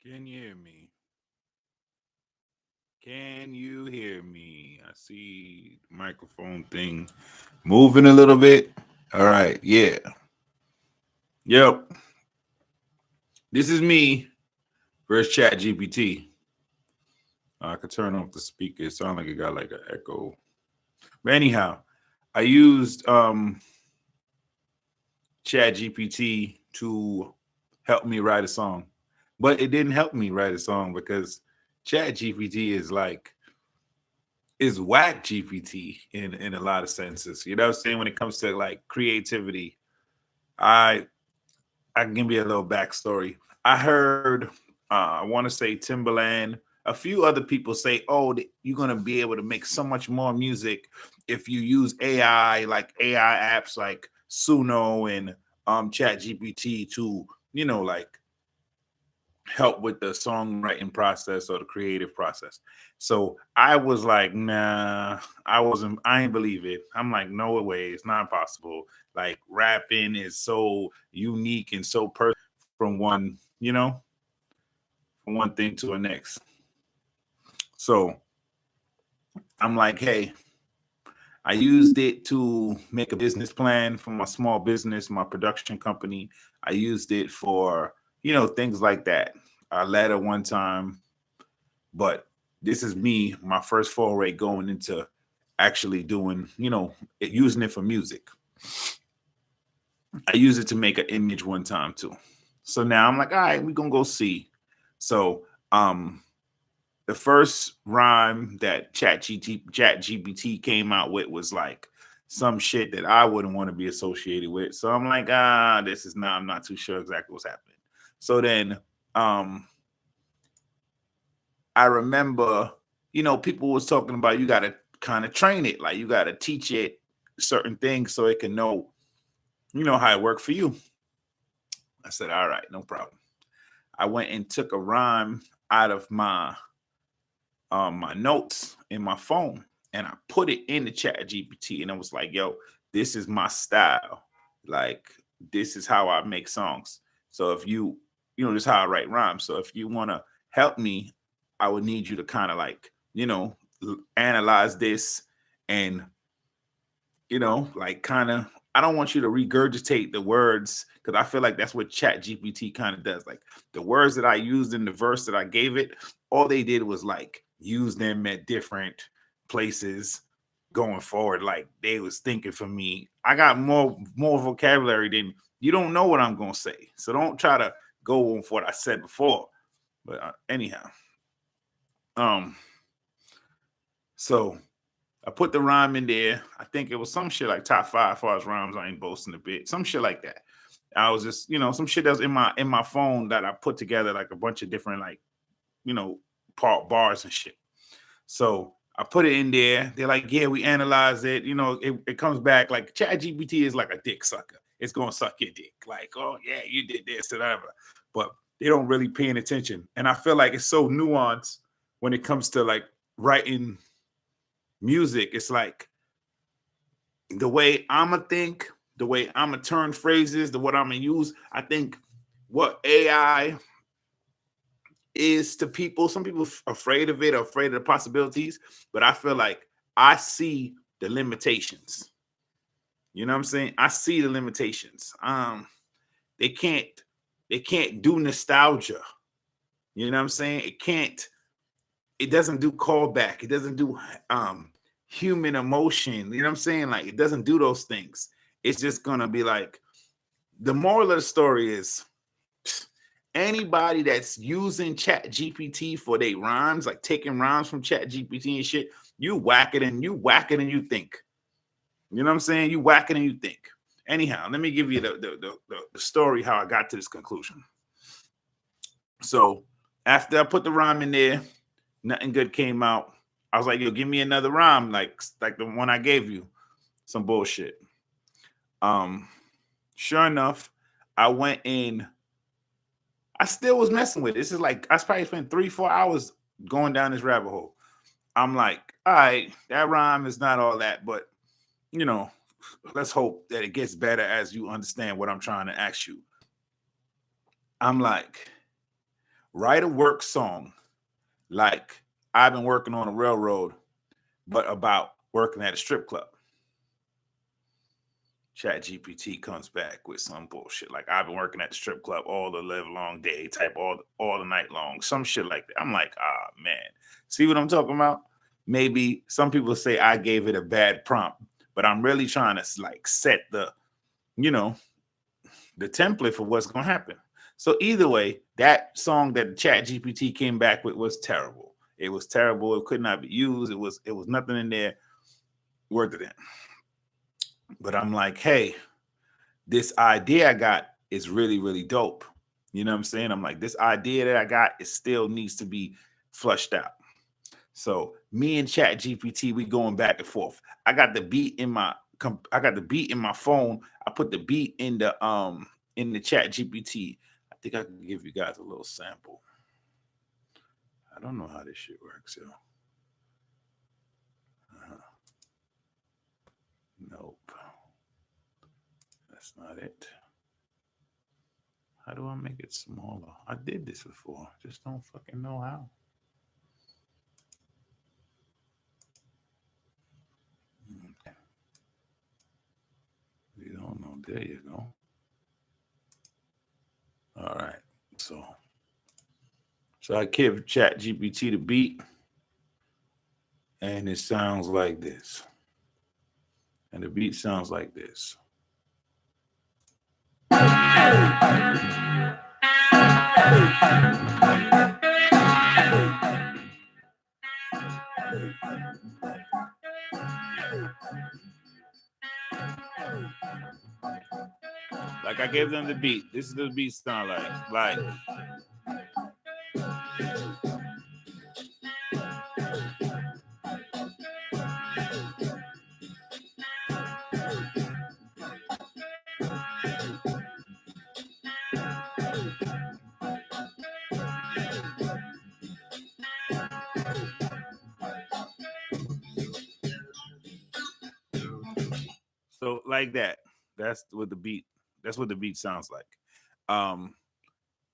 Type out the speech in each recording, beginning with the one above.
Can you hear me? Can you hear me? I see the microphone thing moving a little bit. All right, yeah. Yep. This is me versus ChatGPT. I could turn off the speaker. It sounded like it got like an echo. But anyhow, I used ChatGPT to help me write a song. But it didn't help me write a song because ChatGPT is whack GPT in a lot of senses. You know what I'm saying? When it comes to like creativity, I I can give you a little backstory. I heard I want to say Timberland, a few other people say, "Oh, you're gonna be able to make so much more music if you use AI, like AI apps like Suno and Chat GPT to, like help with the songwriting process or the creative process." So I was like, nah, I ain't believe it. I'm like, no way, it's not possible. Like rapping is so unique and so personal from one thing to the next. So I'm like, hey, I used it to make a business plan for my small business, my production company. I used it for, things like that. I led at one time, but this is me, my first foray going into actually doing, using it for music. I used it to make an image one time too. So now I'm like, all right, we're gonna go see. So the first rhyme that Chat GPT came out with was like some shit that I wouldn't want to be associated with. So I'm like, this is not, I'm not too sure exactly what's happening. So then I remember, people was talking about you got to kind of train it, like you got to teach it certain things so it can know, how it worked for you. I said, all right, no problem. I went and took a rhyme out of my notes in my phone and I put it in the Chat GPT and I was like, yo, this is my style. Like, this is how I make songs. So if this is how I write rhymes. So if you want to help me, I would need you to kind of like, analyze this and, like kind of, I don't want you to regurgitate the words because I feel like that's what Chat GPT kind of does. Like the words that I used in the verse that I gave it, all they did was like use them at different places going forward. Like they was thinking for me. I got more vocabulary than you don't know what I'm gonna say. So don't try to go on for what I said before. But anyhow, um, so I put the rhyme in there. I think it was some shit like top five as far as rhymes. I ain't boasting a bit. Some shit like that. I was just, some shit that's in my phone that I put together like a bunch of different like, you know, part bars and shit. So I put it in there. They're like, yeah, we analyze it. It comes back like Chat GPT is like a dick sucker. It's gonna suck your dick. Like, oh yeah, you did this and whatever. But they don't really paying attention. And I feel like it's so nuanced when it comes to like writing music. It's like the way I'ma think, the way I'ma turn phrases, the what I'ma use. I think what AI is to people. Some people afraid of it, or afraid of the possibilities, but I feel like I see the limitations. You know what I'm saying? I see the limitations. They can't they can't do nostalgia. You know what I'm saying? It doesn't do callback. It doesn't do human emotion. You know what I'm saying? Like it doesn't do those things. It's just gonna be like the moral of the story is anybody that's using Chat GPT for their rhymes, like taking rhymes from Chat GPT and shit, you whack it and you think. You know what I'm saying? You whack it and you think. Anyhow, let me give you the story how I got to this conclusion. So after I put the rhyme in there, nothing good came out. I was like, yo, give me another rhyme, like the one I gave you. Some bullshit. Um, sure enough, I went in. I still was messing with it. This is like I probably spent 3-4 hours going down this rabbit hole. I'm like, all right, that rhyme is not all that, but you know, let's hope that it gets better as you understand what I'm trying to ask you. I'm like, Write a work song like I've been working on a railroad, but about working at a strip club. ChatGPT comes back with some bullshit like I've been working at the strip club all the live long day type, all the night long, some shit like that. I'm like, ah man, see what I'm talking about? Maybe some people say I gave it a bad prompt, but I'm really trying to like set the, you know, the template for what's gonna happen. So either way, that song that ChatGPT came back with was terrible. It was terrible. It could not be used. It was nothing in there worth it. But I'm like, hey, this idea I got is really, really dope. You know what I'm saying? I'm like, this idea that I got, it still needs to be flushed out. So me and Chat GPT, we going back and forth. I got the beat in my phone. I put the beat in the Chat GPT. I think I can give you guys a little sample. I don't know how this shit works, yo. Nope. That's not it. How do I make it smaller? I did this before. Just don't fucking know how. Okay. You don't know. There you go. All right. So I give Chat GPT the beat, and it sounds like this. And the beat sounds like this. Like I gave them the beat. This is the beat sound like. So like that. That's what the beat. That's what the beat sounds like. Um,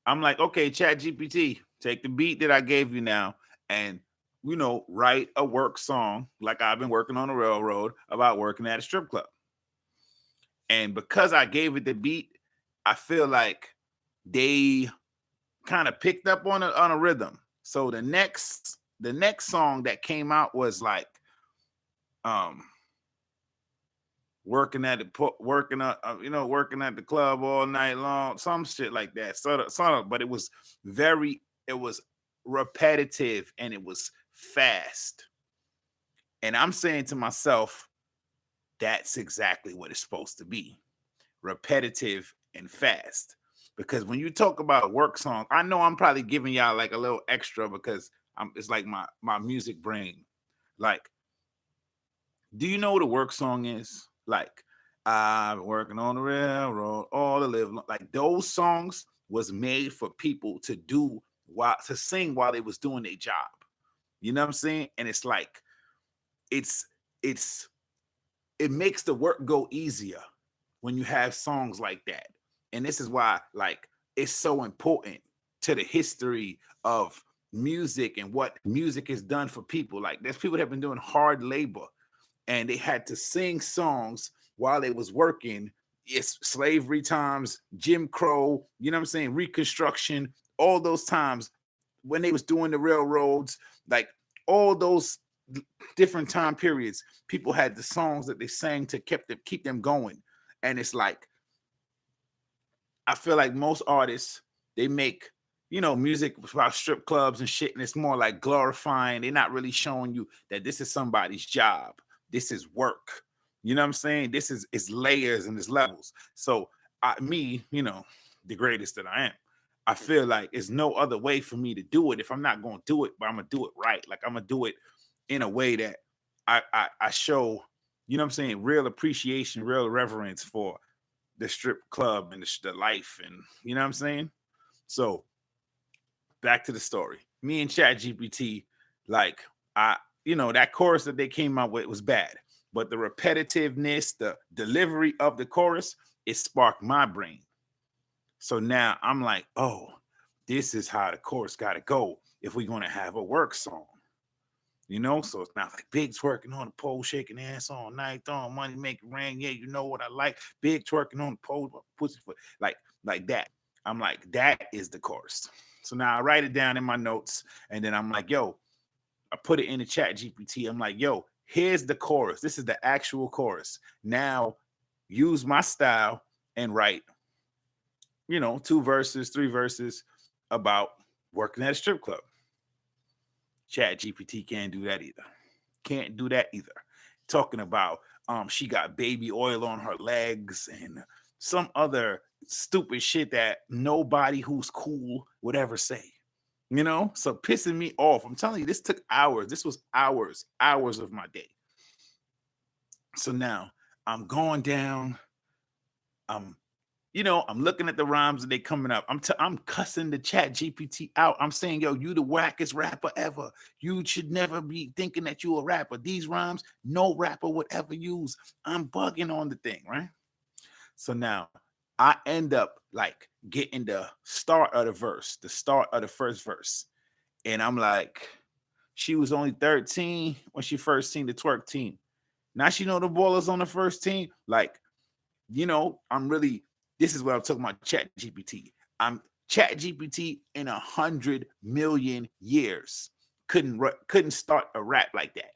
I'm like, okay, Chat GPT, take the beat that I gave you now and write a work song like I've been working on a railroad about working at a strip club. And because I gave it the beat, I feel like they kind of picked up on a rhythm. So the next song that came out was like working at the club all night long, some shit like that. Sort of, but it was repetitive and it was fast. And I'm saying to myself, that's exactly what it's supposed to be. Repetitive and fast. Because when you talk about work song, I know I'm probably giving y'all like a little extra because it's like my music brain. Like, do you know what a work song is? Like, I've been working on the railroad all the live. Like those songs was made for people to sing while they was doing their job. You know what I'm saying? And it's like, it makes the work go easier when you have songs like that. And this is why, like, it's so important to the history of music and what music has done for people. Like, there's people that have been doing hard labor and they had to sing songs while they was working. It's slavery times, Jim Crow, you know what I'm saying, Reconstruction, all those times when they was doing the railroads, like all those different time periods, people had the songs that they sang to keep them going. And it's like, I feel like most artists, they make music about strip clubs and shit, and it's more like glorifying. They're not really showing you that this is somebody's job. This is work. You know what I'm saying? This is it's layers and it's levels. So the greatest that I am, I feel like there's no other way for me to do it if I'm not going to do it, but I'm going to do it right. Like I'm going to do it in a way that I show, you know what I'm saying, real appreciation, real reverence for the strip club and the life, and you know what I'm saying? So back to the story. Me and Chat GPT, like that chorus that they came out with was bad, but the repetitiveness, the delivery of the chorus, it sparked my brain. So now I'm like, oh, this is how the chorus got to go if we're going to have a work song. You know, so it's not like big twerking on the pole, shaking ass all night, throwing money, making rain. Yeah, you know what I like. Big twerking on the pole, pussyfoot, like that. I'm like, that is the chorus. So now I write it down in my notes, and then I'm like, yo, I put it in the chat GPT. I'm like, yo, here's the chorus. This is the actual chorus. Now use my style and write, 2 verses, 3 verses about working at a strip club. Chat GPT can't do that either. Can't do that either. Talking about she got baby oil on her legs and some other stupid shit that nobody who's cool would ever say. So pissing me off. I'm telling you, this took hours. This was hours of my day. So now I'm going down. I'm looking at the rhymes and they coming up. I'm cussing the chat GPT out. I'm saying, yo, you the wackest rapper ever. You should never be thinking that you a rapper. These rhymes, no rapper would ever use. I'm bugging on the thing, right? So now I end up like getting the start of the verse, the start of the first verse. And I'm like, she was only 13 when she first seen the twerk team. Now she know the ballers on the first team. Like, this is what I'm talking about, Chat GPT. I'm Chat GPT in 100 million years couldn't start a rap like that.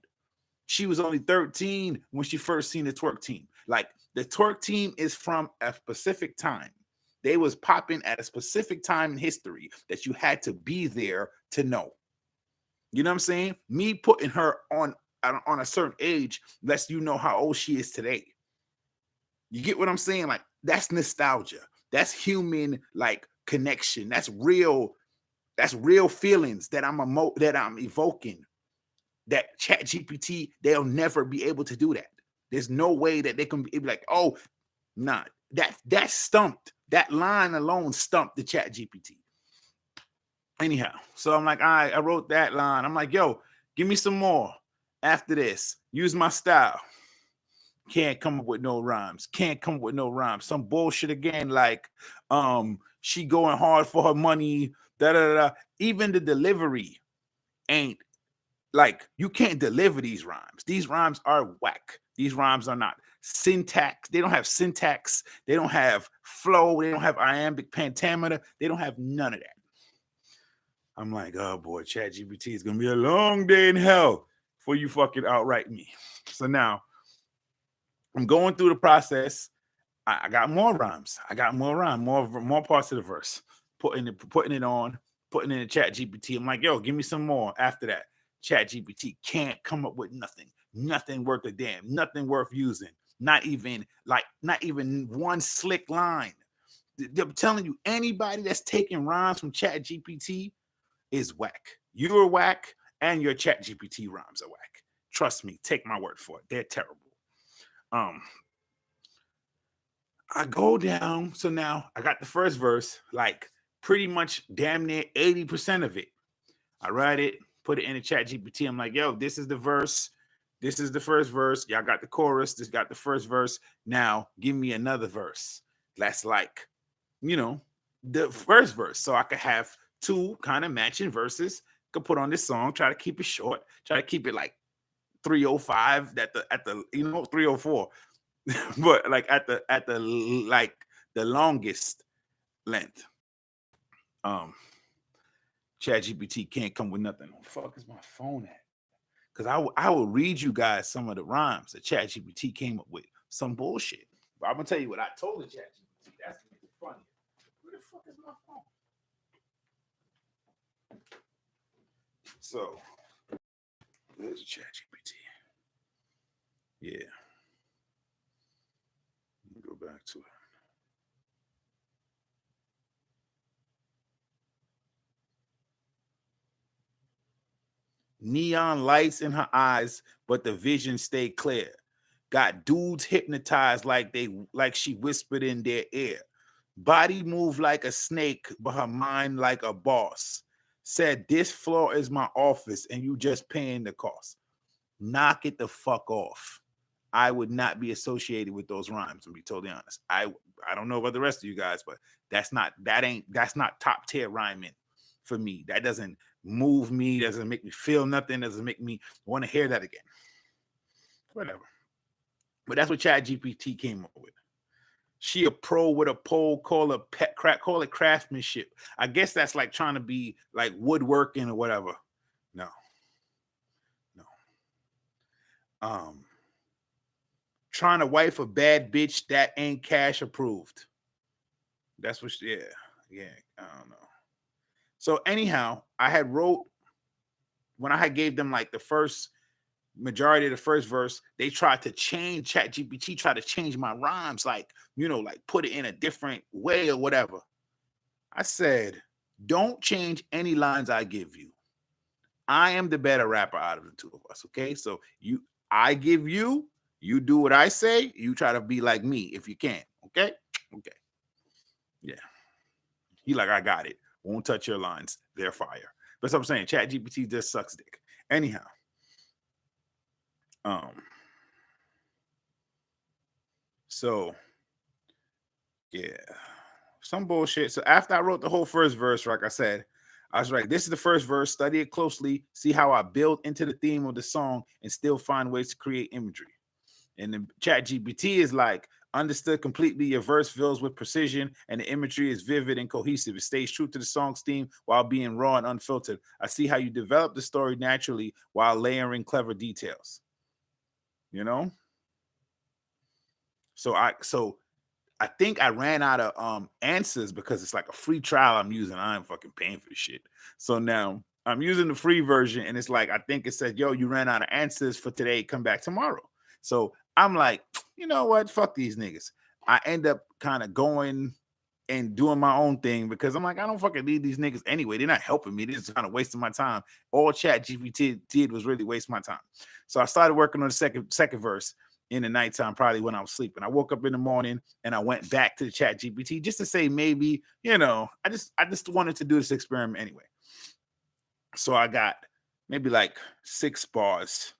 She was only 13 when she first seen the twerk team. Like, the twerk team is from a specific time. They was popping at a specific time in history that you had to be there to know. You know what I'm saying? Me putting her on a certain age lets you know how old she is today. You get what I'm saying? Like, that's nostalgia. That's human, like, connection. That's real feelings that I'm evoking. That Chat GPT, they'll never be able to do that. There's no way that they can be like, oh, nah, that stumped. That line alone stumped the Chat GPT. Anyhow, so I'm like, all right, I wrote that line. I'm like, yo, give me some more after this. Use my style. Can't come up with no rhymes. Some bullshit again, like she going hard for her money. Even the delivery ain't like, you can't deliver these rhymes. These rhymes are whack. These rhymes are not syntax. They don't have syntax. They don't have flow. They don't have iambic pentameter. They don't have none of that. I'm like, oh boy, ChatGPT is gonna be a long day in hell before you fucking outright me. So now I'm going through the process. I got more rhymes. More parts of the verse. Putting it in the Chat GPT. I'm like, yo, give me some more after that. Chat GPT can't come up with nothing worth a damn, nothing worth using. Not even one slick line. I'm telling you, anybody that's taking rhymes from Chat GPT is whack. You're whack, and your Chat GPT rhymes are whack. Trust me, take my word for it. They're terrible. I go down. So now I got the first verse, like pretty much damn near 80% of it. I write it, put it in the Chat GPT. I'm like, yo, this is the verse. This is the first verse. Y'all got the chorus. This got the first verse. Now give me another verse. That's like, the first verse. So I could have 2 kind of matching verses. Could put on this song. Try to keep it short. Try to keep it like 305 at the 304. But like at the like the longest length. ChatGPT can't come with nothing. Where the fuck is my phone at? Because I will read you guys some of the rhymes that ChatGPT came up with. Some bullshit. But I'm gonna tell you what I told the ChatGPT. That's gonna be funny. Where the fuck is my phone? So there's a ChatGPT. Yeah. Go back to it. Neon lights in her eyes, but the vision stayed clear. Got dudes hypnotized like she whispered in their ear. Body moved like a snake, but her mind like a boss. Said, this floor is my office and you just paying the cost. Knock it the fuck off. I would not be associated with those rhymes, to be totally honest. I don't know about the rest of you guys, but that's not top tier rhyming for me. That doesn't move me, doesn't make me feel nothing, doesn't make me want to hear that again. Whatever. But that's what ChatGPT came up with. She a pro with a pole, call it craftsmanship. I guess that's like trying to be like woodworking or whatever. No. Trying to wife a bad bitch that ain't cash approved. That's what I don't know. So anyhow, I had wrote when I had gave them like the first majority of the first verse, they tried to change ChatGPT, tried to change my rhymes, like, like put it in a different way or whatever. I said, don't change any lines I give you. I am the better rapper out of the two of us. Okay. So I give you do what I say. You try to be like me if you can. Okay. Okay. Yeah. He like, I got it. Won't touch your lines. They're fire. That's what I'm saying. ChatGPT just sucks dick. Anyhow. So yeah, some bullshit. So after I wrote the whole first verse, like I said, I was like, this is the first verse, study it closely, see how I build into the theme of the song and still find ways to create imagery. And the ChatGPT is like, understood completely, your verse fills with precision and the imagery is vivid and cohesive. It stays true to the song's theme while being raw and unfiltered. I see how you develop the story naturally while layering clever details. So I think I ran out of answers because it's like a free trial I'm using. I ain't fucking paying for this shit. So now I'm using the free version and it's like, I think it said, yo, you ran out of answers for today. Come back tomorrow. So I'm like, you know what? Fuck these niggas. I end up kind of going and doing my own thing because I'm like, I don't fucking need these niggas anyway. They're not helping me. They're just kind of wasting my time. All ChatGPT did was really waste my time. So I started working on the second verse in the nighttime, probably when I was sleeping. I woke up in the morning and I went back to the ChatGPT just to say maybe, I just wanted to do this experiment anyway. So I got maybe like 6 bars.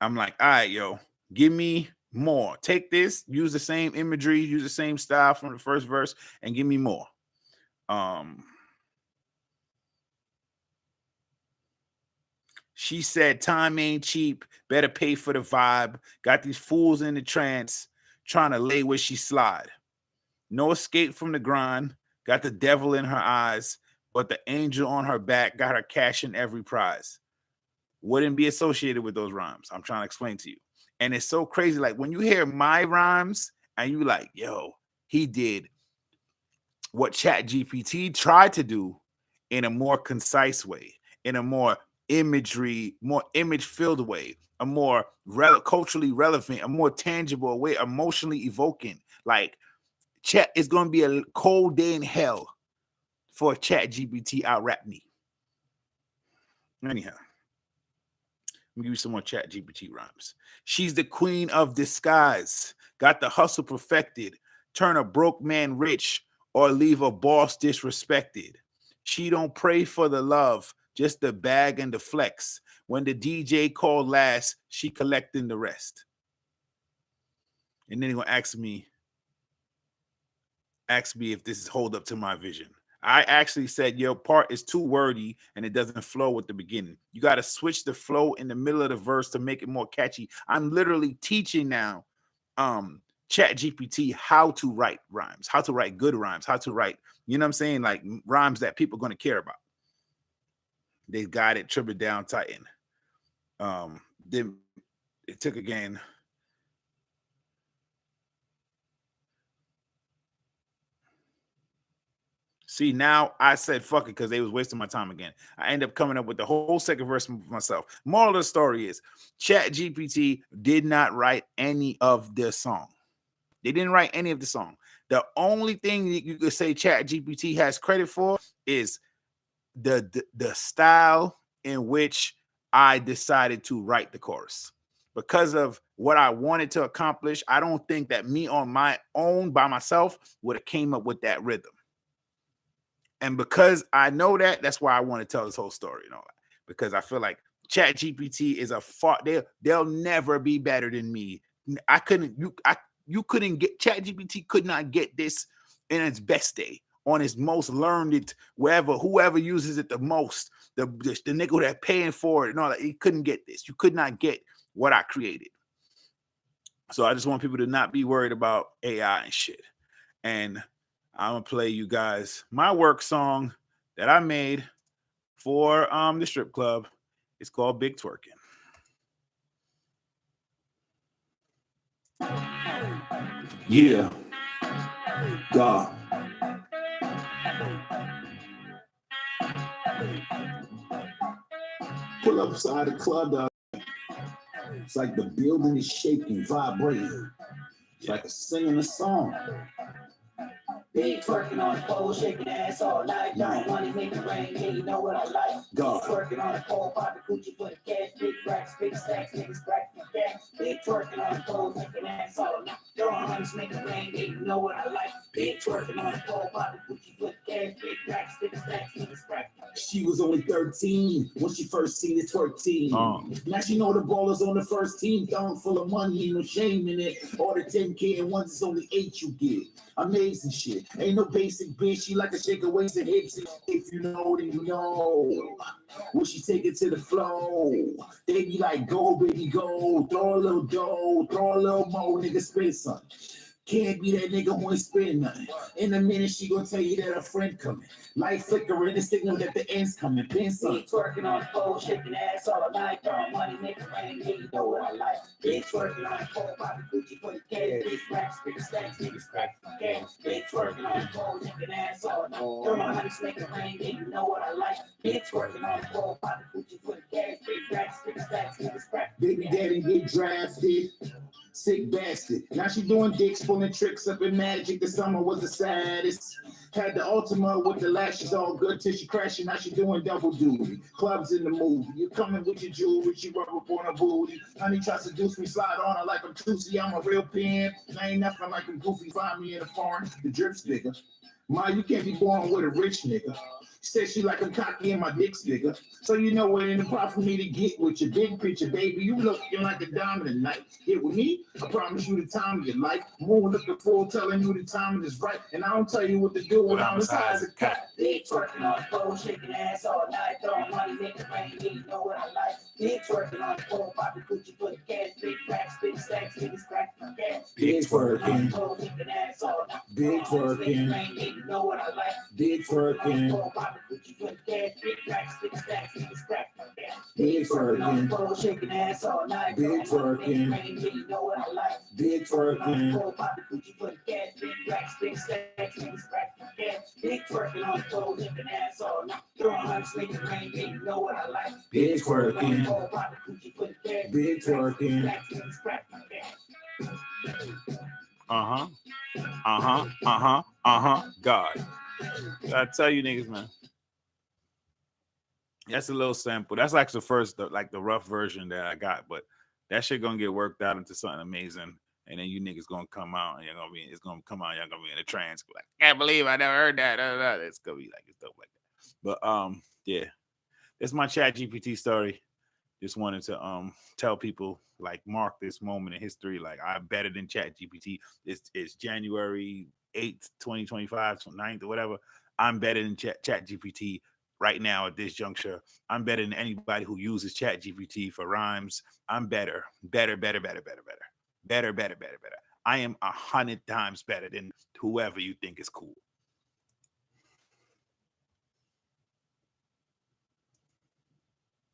I'm like, all right, yo, give me more. Take this, use the same imagery, use the same style from the first verse, and give me more. She said, time ain't cheap. Better pay for the vibe. Got these fools in the trance, trying to lay where she slide. No escape from the grind. Got the devil in her eyes, but the angel on her back got her cashing every prize. Wouldn't be associated with those rhymes. I'm trying to explain to you. And it's so crazy. Like when you hear my rhymes and you like, yo, he did what ChatGPT tried to do in a more concise way, in a more image-filled way, a more culturally relevant, a more tangible way, emotionally evoking. Like Chat is going to be a cold day in hell for ChatGPT out-rap me. Anyhow. Let me give you some more ChatGPT rhymes. She's the queen of disguise. Got the hustle perfected. Turn a broke man rich or leave a boss disrespected. She don't pray for the love, just the bag and the flex. When the DJ called last, she collecting the rest. And then he gonna ask me if this is hold up to my vision. I actually said your part is too wordy and it doesn't flow with the beginning. You got to switch the flow in the middle of the verse to make it more catchy. I'm literally teaching now ChatGPT how to write rhymes, how to write good rhymes, how to write, you know what I'm saying? Like rhymes that people are going to care about. They got it, triple down, tighten. Then it took again. See, now I said fuck it because they was wasting my time again. I end up coming up with the whole second verse myself. Moral of the story is ChatGPT did not write any of the song. They didn't write any of the song. The only thing that you could say ChatGPT has credit for is the style in which I decided to write the chorus. Because of what I wanted to accomplish, I don't think that me on my own by myself would have came up with that rhythm. And because I know that, that's why I want to tell this whole story and all that. Because I feel like ChatGPT is they'll never be better than me. you couldn't get ChatGPT could not get this in its best day, on its most learned, whoever uses it the most, the nigga that paying for it and all that, he couldn't get this. You could not get what I created. So I just want people to not be worried about AI and shit. And I'm gonna play you guys my work song that I made for the strip club. It's called Big Twerking. Yeah. God. Pull up beside the club, dog. It's like the building is shaking, vibrating. It's like a singing a song. Big twerking on the pole, shaking ass all night. Don't money make it rain, yeah, you know what I like. God. Big twerking on the pole, popping Gucci for the cash. Big racks, big stacks, niggas crack for cash. Big twerking on the pole, shaking ass all night. Throwing hundreds, make it rain, yeah, you know what I like. Big twerking on the pole, popping Gucci for the cash. Big racks, big stacks, niggas crack for cash. She was only 13 when she first seen the twerk team. Now she know the ballers on the first team, thong full of money, no shame in it. All the 10K and ones, it's only 8 you get. Amazing shit. Ain't no basic bitch. She like to shake her waist and hips. If you know, then you know. When she take it to the flow, they be like, go, baby, go. Throw a little dough. Throw a little more, nigga, spend something. Can't be that nigga who ain't spend nothing. In a minute, she gonna tell you that a friend coming. Light flickering, the signal that the end's coming. Pin something. Twerking on the pole, shaking ass all night. Throwing money, make it rain. Yeah, you know what I like. Big twerking on the pole, popping Gucci for the cash. Big racks, big stacks, niggas crack for cash. Big twerking on the pole, shaking ass all night. Throwing hundreds, make it rain. Yeah, you know what I like. Big twerking on the pole, popping Gucci for the cash. Big racks, big stacks, niggas crack. Baby daddy get drafted. Sick bastard. Now she doing dicks, pulling tricks up in magic. The summer was the saddest. Had the Ultima with the lashes all good till she crashing. Now she doing double duty. Clubs in the movie. You coming with your jewelry. She rub up on her booty. Honey tries to seduce me, slide on her like I'm Tusi. I'm a real pimp. I ain't nothing like I'm goofy. Find me in the foreign. The drip's bigger. Ma, you can't be born with a rich nigga. Said she like I'm cocky and my dick's bigger. So you know it ain't a problem for me to get with your big picture, baby. You looking like a diamond tonight. Get with me, I promise you the time of your life. More looking forward, telling you the timing is right. And I don't tell you what to do when I'm as high as a cat. Big twerking on the pole, shaking ass all night. Throwing money, making rain, yeah, you know what I like. Big twerking on the pole, popping Gucci for the cash. Big racks, big stacks, niggas crack for cash. Big twerking on the pole, shaking ass all night. Big twerking, rain, yeah, you know what I like. Big twerking. Big twerking, shaking ass all night. Big twerking, you know what I like. Big twerking, big racks, big stacks, niggas crack for cash. Big twerking on the pole, shaking ass all night. Throwing hundreds, making rain, you know what I like. Big twerking, big twerking. God, I tell you niggas, man. That's a little sample. That's like the first, like the rough version that I got, but that shit gonna get worked out into something amazing, and then you niggas gonna come out and it's gonna come out. Y'all gonna be in a trance, like can't believe I never heard that. It's gonna be like it's dope like that. But yeah, that's my ChatGPT story. Just wanted to tell people, like, mark this moment in history. Like, I'm better than ChatGPT. It's January 8th, 2025, 9th or whatever. I'm better than ChatGPT right now at this juncture. I'm better than anybody who uses ChatGPT for rhymes. I'm better. I am 100 times better than whoever you think is cool.